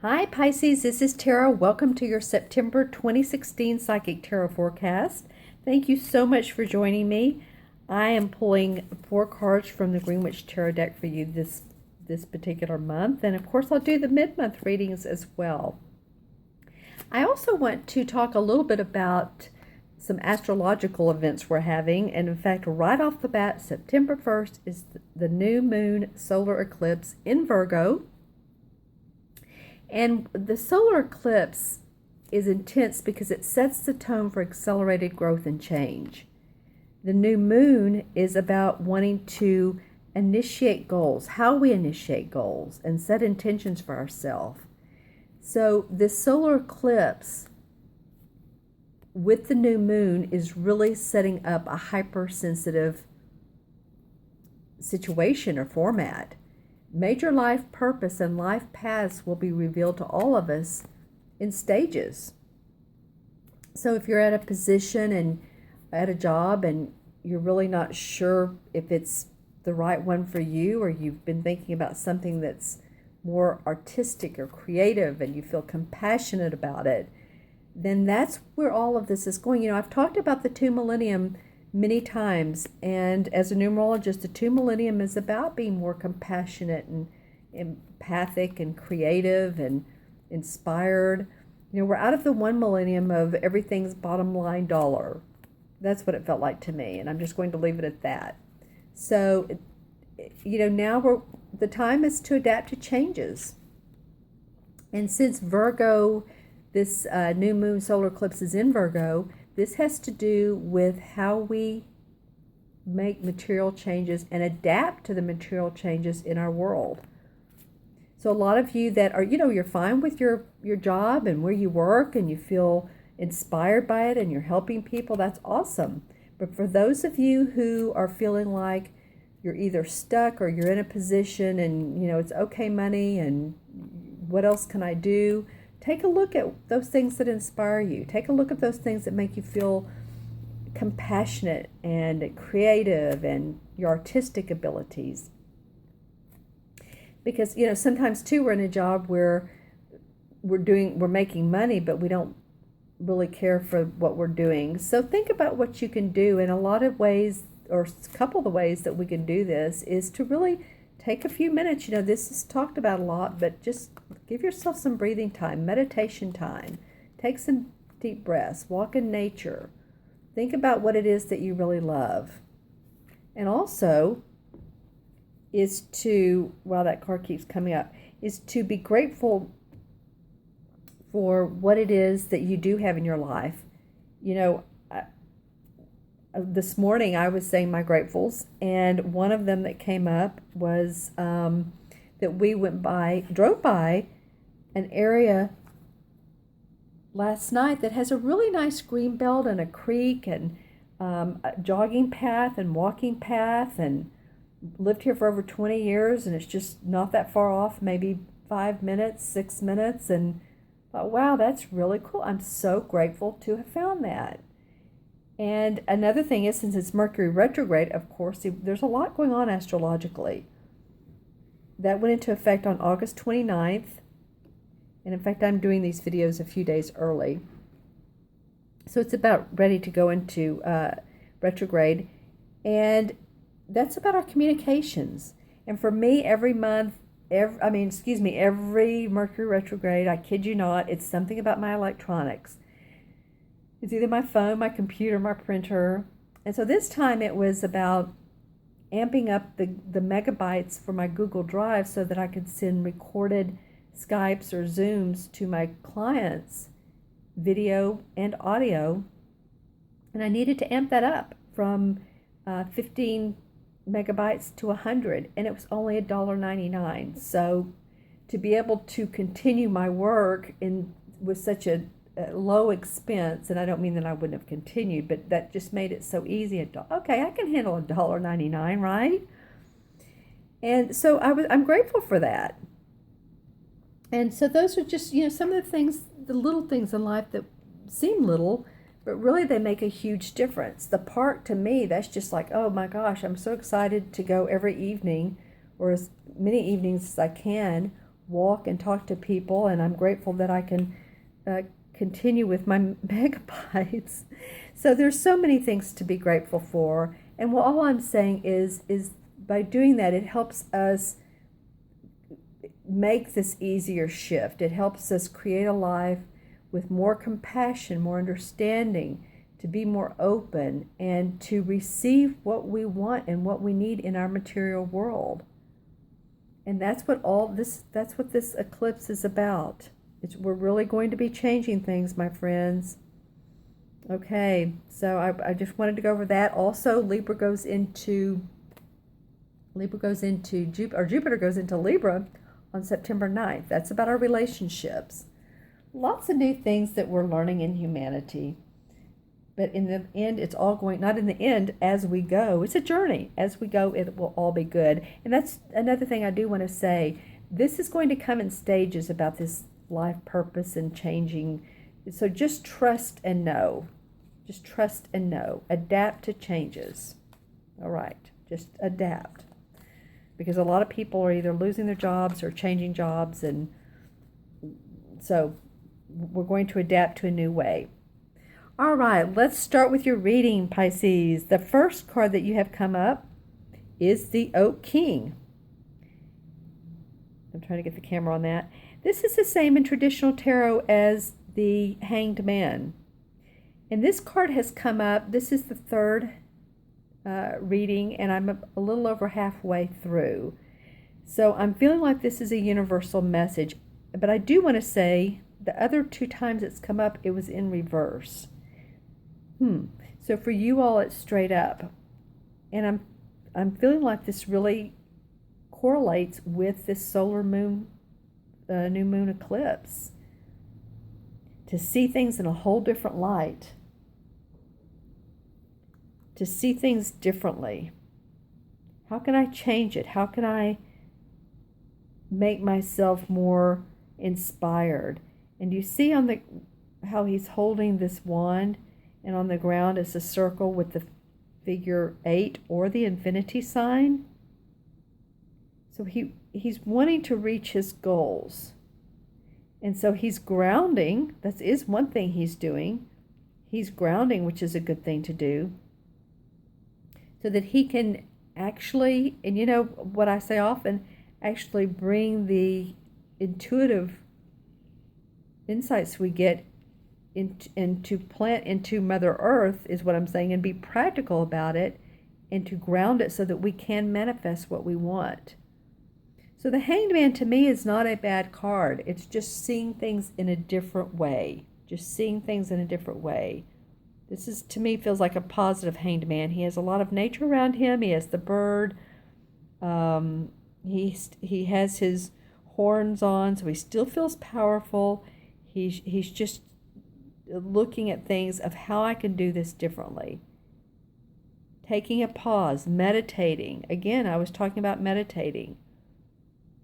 Hi Pisces, this is Tara. Welcome to your September 2016 Psychic Tarot forecast. Thank you so much for joining me. I am pulling 4 cards from the Greenwich Tarot deck for you this particular month, and of course I'll do the mid-month readings as well. I also want to talk a little bit about some astrological events we're having, and in fact right off the bat, September 1st is the new moon solar eclipse in Virgo. And the solar eclipse is intense because it sets the tone for accelerated growth and change. The new moon is about wanting to initiate goals, how we initiate goals and set intentions for ourselves. So this solar eclipse with the new moon is really setting up a hypersensitive situation or format. Major life purpose and life paths will be revealed to all of us in stages. So if you're at a position and at a job and you're really not sure if it's the right one for you, or you've been thinking about something that's more artistic or creative and you feel compassionate about it, then that's where all of this is going. You know, I've talked about the 2 millennium many times, and as a numerologist, the 2 millennium is about being more compassionate and empathic and creative and inspired. You know, we're out of the 1 millennium of everything's bottom line dollar. That's what it felt like to me, and I'm just going to leave it at that. So, you know, now the time is to adapt to changes. And since Virgo, this new moon solar eclipse is in Virgo, this has to do with how we make material changes and adapt to the material changes in our world. So a lot of you that are, you know, you're fine with your job and where you work and you feel inspired by it and you're helping people, that's awesome. But for those of you who are feeling like you're either stuck or you're in a position and, you know, it's okay money and what else can I do? Take a look at those things that inspire you. Take a look at those things that make you feel compassionate and creative and your artistic abilities. Because, you know, sometimes too we're in a job where we're making money, but we don't really care for what we're doing. So think about what you can do. In a lot of ways, or a couple of the ways that we can do this is to really take a few minutes. You know, this is talked about a lot, but just give yourself some breathing time, meditation time. Take some deep breaths, walk in nature. Think about what it is that you really love. And also is to, while that card keeps coming up, is to be grateful for what it is that you do have in your life. You know, this morning I was saying my gratefuls, and one of them that came up was that we drove by an area last night that has a really nice green belt and a creek and a jogging path and walking path, and lived here for over 20 years, and it's just not that far off, maybe 5 minutes, 6 minutes, and thought, wow, that's really cool. I'm so grateful to have found that. And another thing is, since it's Mercury retrograde, of course, there's a lot going on astrologically. That went into effect on August 29th. And in fact, I'm doing these videos a few days early. So it's about ready to go into retrograde. And that's about our communications. And for me, every Mercury retrograde, I kid you not, it's something about my electronics. It's either my phone, my computer, my printer. And so this time it was about amping up the megabytes for my Google Drive so that I could send recorded Skypes or Zooms to my clients, video and audio. And I needed to amp that up from 15 megabytes to 100, and it was only $1.99. So to be able to continue my work with such a low expense, and I don't mean that I wouldn't have continued, but that just made it so easy. Okay, I can handle $1.99, right? And so I'm grateful for that. And so those are just, you know, some of the things, the little things in life that seem little, but really they make a huge difference. The park, to me, that's just like, oh my gosh, I'm so excited to go every evening, or as many evenings as I can, walk and talk to people, and I'm grateful that I can continue with my megabytes. So there's so many things to be grateful for, and all I'm saying is by doing that, it helps us make this easier shift. It helps us create a life with more compassion, more understanding, to be more open, and to receive what we want and what we need in our material world. And that's what this eclipse is about. We're really going to be changing things, my friends. Okay, so I just wanted to go over that. Also, Jupiter goes into Libra on September 9th. That's about our relationships. Lots of new things that we're learning in humanity. But in the end, it's all going, not in the end, as we go. It's a journey. As we go, it will all be good. And that's another thing I do want to say. This is going to come in stages about this life purpose and changing. So just trust and know. Just trust and know. Adapt to changes. All right. Just adapt. Because a lot of people are either losing their jobs or changing jobs. And so we're going to adapt to a new way. All right, let's start with your reading, Pisces. The first card that you have come up is the Oak King. I'm trying to get the camera on that. This is the same in traditional tarot as the Hanged Man. And this card has come up. This is the third reading, and I'm a little over halfway through. So I'm feeling like this is a universal message. But I do want to say the other two times it's come up, it was in reverse. So for you all, it's straight up. And I'm feeling like this really correlates with this solar moon, new moon eclipse. To see things in a whole different light. To see things differently. How can I change it? How can I make myself more inspired? And you see on how he's holding this wand, and on the ground is a circle with the figure 8 or the infinity sign. So he's wanting to reach his goals. And so he's grounding. That is one thing he's doing. He's grounding, which is a good thing to do. So that he can actually, and you know what I say often, actually bring the intuitive insights we get and to plant into Mother Earth is what I'm saying, and be practical about it, and to ground it so that we can manifest what we want. So the Hanged Man to me is not a bad card. It's just seeing things in a different way. Just seeing things in a different way. This is, to me, feels like a positive Hanged Man. He has a lot of nature around him. He has the bird. He has his horns on, so he still feels powerful. He's just looking at things of how I can do this differently. Taking a pause, meditating. Again, I was talking about meditating.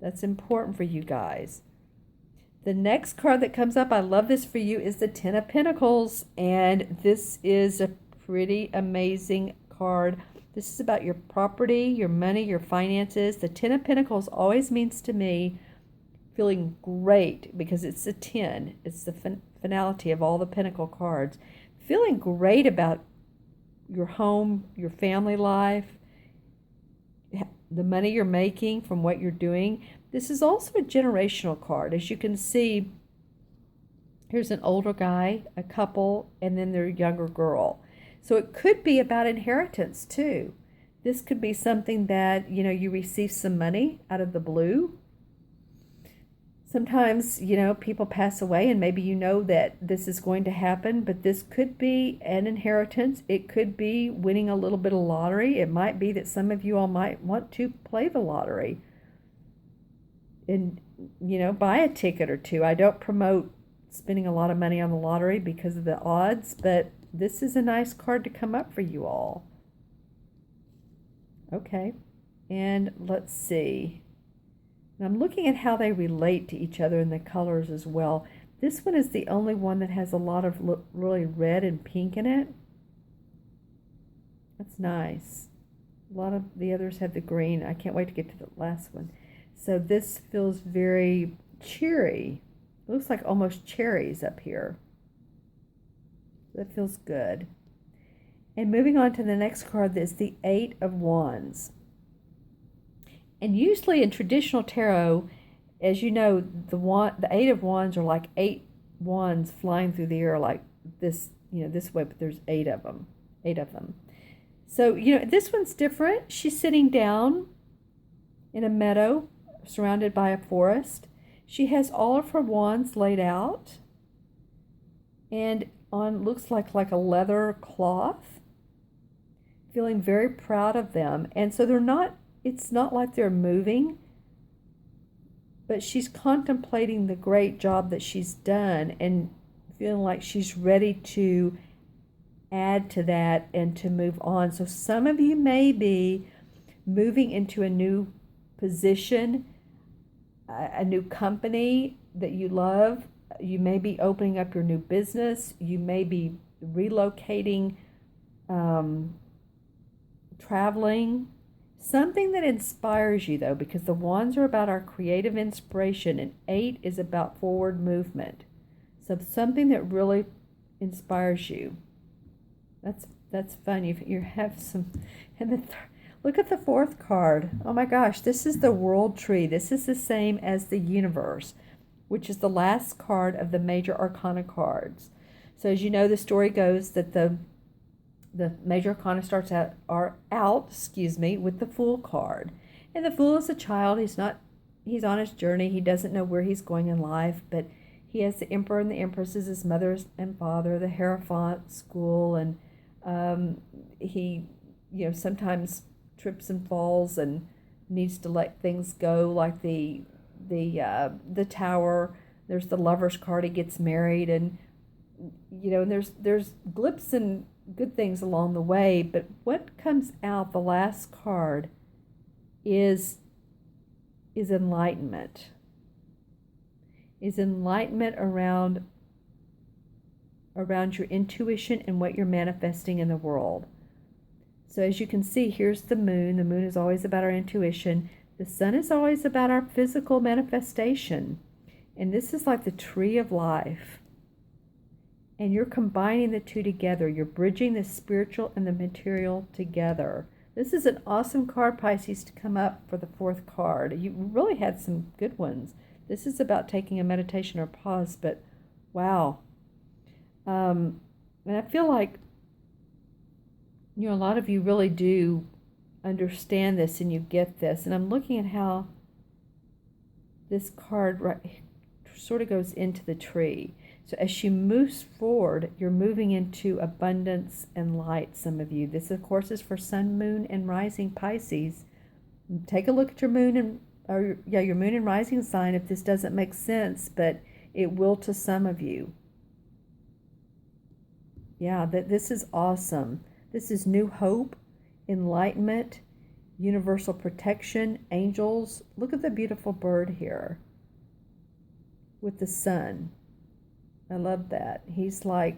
That's important for you guys. The next card that comes up, I love this for you, is the Ten of Pentacles. And this is a pretty amazing card. This is about your property, your money, your finances. The Ten of Pentacles always means to me feeling great, because it's a 10. It's the finality of all the Pentacle cards. Feeling great about your home, your family life, the money you're making from what you're doing. This is also a generational card. As you can see, here's an older guy, a couple, and then their younger girl. So it could be about inheritance too. This could be something that, you receive some money out of the blue. Sometimes, people pass away and maybe that this is going to happen, but this could be an inheritance. It could be winning a little bit of lottery. It might be that some of you all might want to play the lottery and, buy a ticket or two. I don't promote spending a lot of money on the lottery because of the odds, but this is a nice card to come up for you all. Okay, and let's see. And I'm looking at how they relate to each other in the colors as well. This one is the only one that has a lot of really red and pink in it. That's nice. A lot of the others have the green. I can't wait to get to the last one. So this feels very cheery. It looks like almost cherries up here. That feels good. And moving on to the next card, that's the Eight of Wands. And usually in traditional tarot, as you know, the Eight of Wands are like 8 wands flying through the air like this, this way, but there's 8 of them. 8 of them. So, this one's different. She's sitting down in a meadow surrounded by a forest. She has all of her wands laid out and on looks like a leather cloth, feeling very proud of them. And so it's not like they're moving, but she's contemplating the great job that she's done and feeling like she's ready to add to that and to move on. So some of you may be moving into a new position, a new company that you love. You may be opening up your new business. You may be relocating, traveling. Something that inspires you, though, because the wands are about our creative inspiration and 8 is about forward movement. So something that really inspires you. That's fun. You have some, and look at the 4th card. Oh my gosh, this is the World Tree. This is the same as the Universe, which is the last card of the major arcana cards. So as you know, the story goes that the major arcana starts out with the Fool card. And the Fool is a child. He's on his journey. He doesn't know where he's going in life, but he has the Emperor and the Empress as his mother and father, the Hierophant school, and he, sometimes trips and falls and needs to let things go, like the Tower. There's the Lover's card. He gets married, and and there's blips and good things along the way, but what comes out, the last card, is enlightenment. Is enlightenment around your intuition and what you're manifesting in the world. So as you can see, here's the moon. The moon is always about our intuition. The sun is always about our physical manifestation. And this is like the tree of life. And you're combining the two together. You're bridging the spiritual and the material together. This is an awesome card, Pisces, to come up for the 4th card. You really had some good ones. This is about taking a meditation or pause, but wow. And I feel like, a lot of you really do understand this and you get this. And I'm looking at how this card sort of goes into the tree. So as she moves forward, you're moving into abundance and light, some of you. This, of course, is for Sun, Moon, and Rising Pisces. Take a look at your moon your moon and rising sign if this doesn't make sense, but it will to some of you. Yeah, this is awesome. This is new hope, enlightenment, universal protection, angels. Look at the beautiful bird here with the sun. I love that. He's like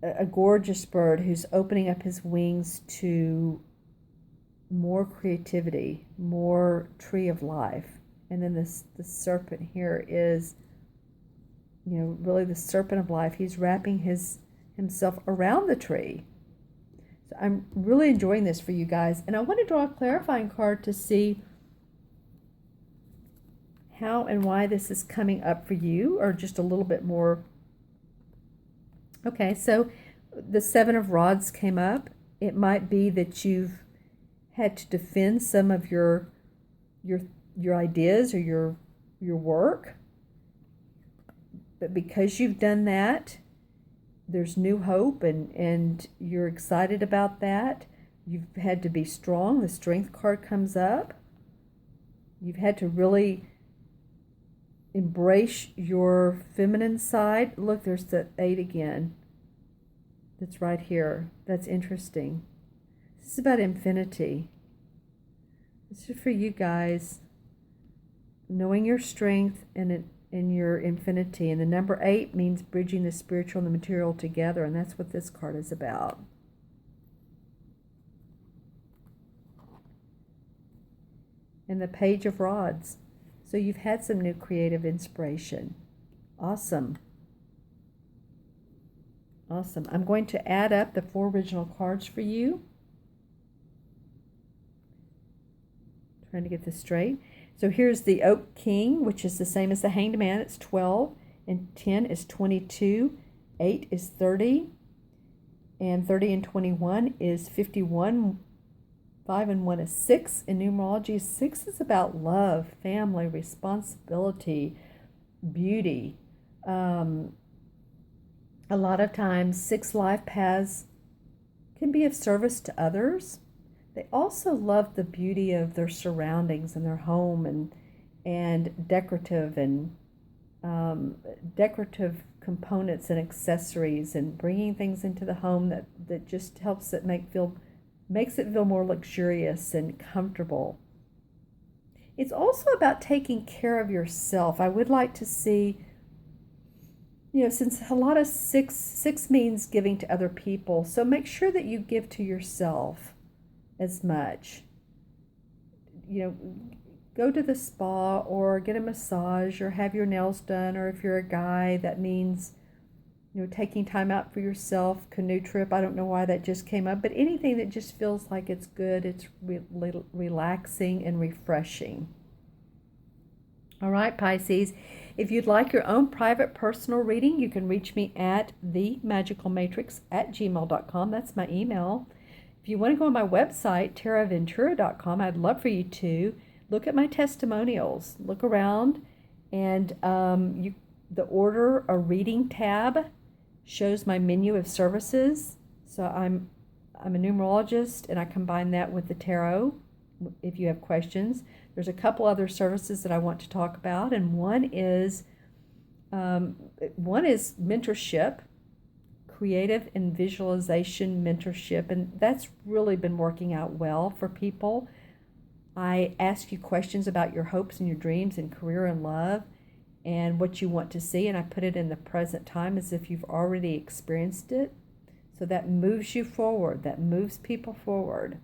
a gorgeous bird who's opening up his wings to more creativity, more tree of life. And then the serpent here is, really the serpent of life. He's wrapping himself around the tree. So I'm really enjoying this for you guys. And I want to draw a clarifying card to see how and why this is coming up for you, or just a little bit more. Okay, so the 7 of Rods came up. It might be that you've had to defend some of your ideas or your work, but because you've done that, there's new hope, and you're excited about that. You've had to be strong. The Strength card comes up. You've had to really embrace your feminine side. Look, there's the 8 again. That's right here. That's interesting. This is about infinity. This is for you guys. Knowing your strength and your infinity. And the number 8 means bridging the spiritual and the material together. And that's what this card is about. and the Page of Rods. So you've had some new creative inspiration. Awesome. Awesome. I'm going to add up the 4 original cards for you. Trying to get this straight. So here's the Oak King, which is the same as the Hanged Man. It's 12, and 10 is 22, 8 is 30, and 30 and 21 is 51, 5 and 1 is 6. In numerology, 6 is about love, family, responsibility, beauty. A lot of times, 6 life paths can be of service to others. They also love the beauty of their surroundings and their home, and decorative decorative components and accessories, and bringing things into the home that just helps it makes it feel more luxurious and comfortable. It's also about taking care of yourself. I would like to see, since a lot of six means giving to other people, so make sure that you give to yourself as much. Go to the spa or get a massage or have your nails done, or if you're a guy, that means taking time out for yourself. Canoe trip, I don't know why that just came up, but anything that just feels like it's good, it's relaxing and refreshing. All right, Pisces, if you'd like your own private personal reading, you can reach me at themagicalmatrix@gmail.com. That's my email. If you want to go on my website, taraventura.com, I'd love for you to look at my testimonials. Look around, and the Order a Reading tab shows my menu of services. So I'm a numerologist, and I combine that with the tarot. If you have questions, there's a couple other services that I want to talk about, and one is mentorship, creative and visualization mentorship, and that's really been working out well for people. I ask you questions about your hopes and your dreams and career and love and what you want to see, and I put it in the present time as if you've already experienced it. So that moves you forward, that moves people forward.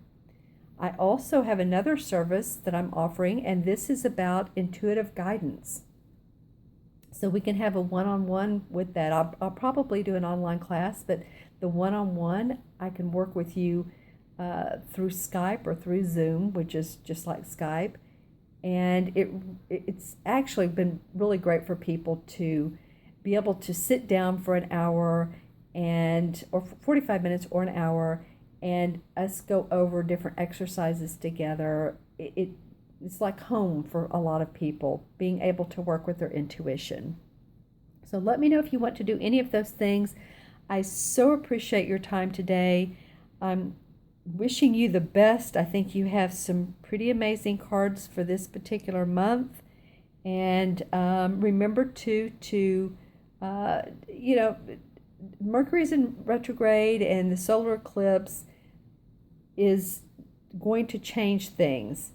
I also have another service that I'm offering, and this is about intuitive guidance. So we can have a one-on-one with that. I'll probably do an online class, but the one-on-one, I can work with you through Skype or through Zoom, which is just like Skype. And it's actually been really great for people to be able to sit down for an hour or 45 minutes or an hour, and us go over different exercises together. It's like home for a lot of people, being able to work with their intuition. So let me know if you want to do any of those things. I so appreciate your time today. I'm wishing you the best. I think you have some pretty amazing cards for this particular month. And remember to Mercury's in retrograde, and the solar eclipse is going to change things.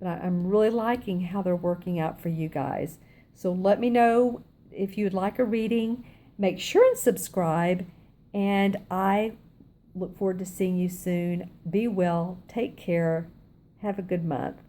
But I'm really liking how they're working out for you guys. So let me know if you'd like a reading. Make sure and subscribe. And I look forward to seeing you soon. Be well. Take care. Have a good month.